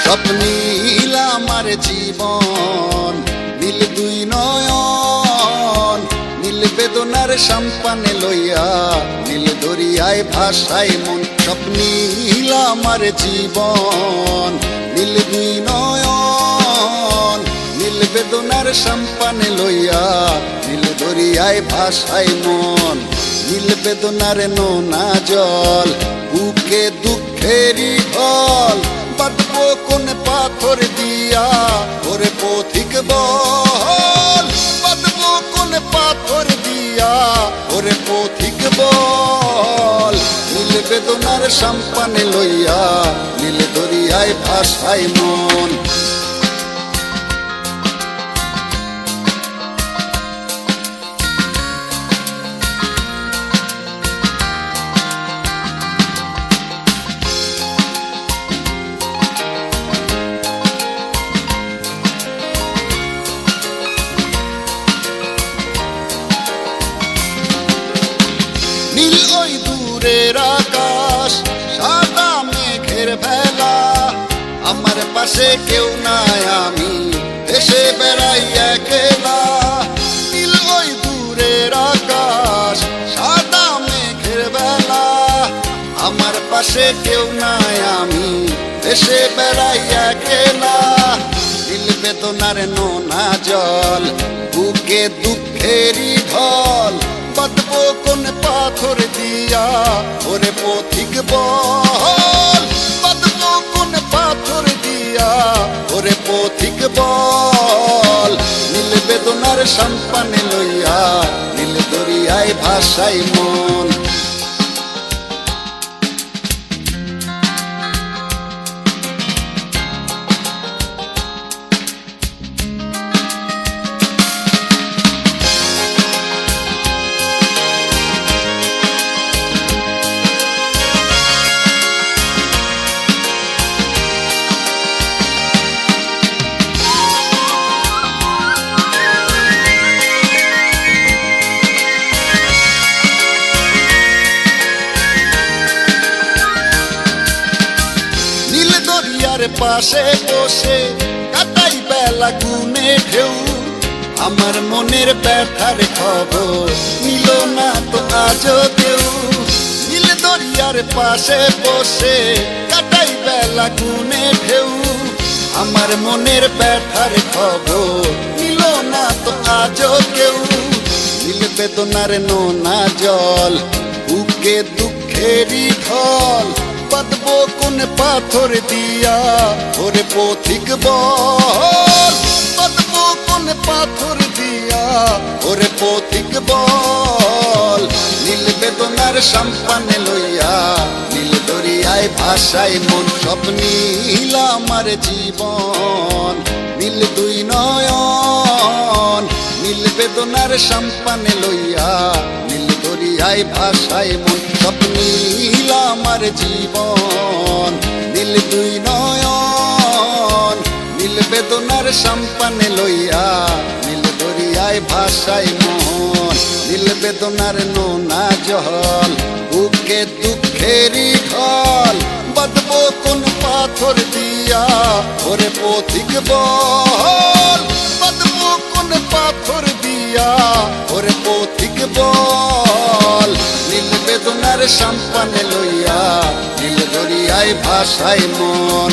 স্বপ্নীল আমার জীবন, নীল দুই নয়ন, নীল বেদনার সম্পানে লইয়া, নীল দরিয়ায় ভাসায় মন। স্বপ্নীল আমার জীবন, নীল দুই নয়ন, নীল বেদনার সম্পানে লইয়া, নীল দরিয়ায় ভাসায় মন। নীল বেদনার নোনা জল, বুকে দুঃখেরই ঢল, বাঁধবো কোন পাথর দিয়া, ওরে পথিক বল। বাঁধবো কোন পাথর দিয়া, ওরে পথিক বল। নীল বেদনার সম্পানে লইয়া, নীল দরিয়ায় ভাসায় মন। নীল ওই দূরের আকাশ, সাদা মেঘের ভেলা, আমার পাশে কেউ নাই, আমি দেশে বেড়াই একলা। নীল ওই দূরের আকাশ, সাদা মেঘের ভেলা, আমার পাশে কেউ নাই, আমি দেশে বেড়াই একলা। নীল বেদনার নোনা জল, বুকে দুঃখেরই ঢল, বাঁধবো কোন পাথর দিয়া, ওরে পথিক বল। বাঁধবো কোন পাথর দিয়া, ওরে পথিক বল। নীল বেদনার সম্পানে লইয়া, নীল দরিয়ায় ভাসায় মন। দরিয়ার পাশে বসে কাটাই বেলা গুনে ঢেউ, আমার মনের ব্যথার খবর নিল না তো আজও কেউ। নীল দরিয়ার পাশে বসে কাটাই বেলা গুনে ঢেউ, আমার মনের ব্যথার খবর নিল না তো আজও কেউ। নীল বেদনার নোনা জল, বুকে দুঃখেরই ঢল, বাঁধবো কোন পাথর দিয়া, ওরে পথিক বল। বাঁধবো কোন পাথর দিয়া, ওরে পথিক বল। নীল বেদনার সম্পানে লইয়া, নীল দরিয়ায় ভাসায় মন। স্বপ্নীল আমার জীবন, নীল দুই নয়ন, নীল বেদনার সম্পানে লইয়া, নীল দরিয়ায় ভাসায় মন। স্বপ্নীল আমার জীবন, নীল দুই নয়ন, নীল বেদনার সম্পানে লইয়া, নীল দরিয়ায় ভাসায় মন। নীল বেদনার নোনা জল, বুকে দুঃখেরই ঢল, বাঁধবো কোন পাথর দিয়া, ওরে পথিক বল। বাঁধবো কোন পাথর দিয়া, ওরে পথিক বল। নীল বেদনার সম্পানে লইয়া, নীল দরিয়ায় ভাসায় মন।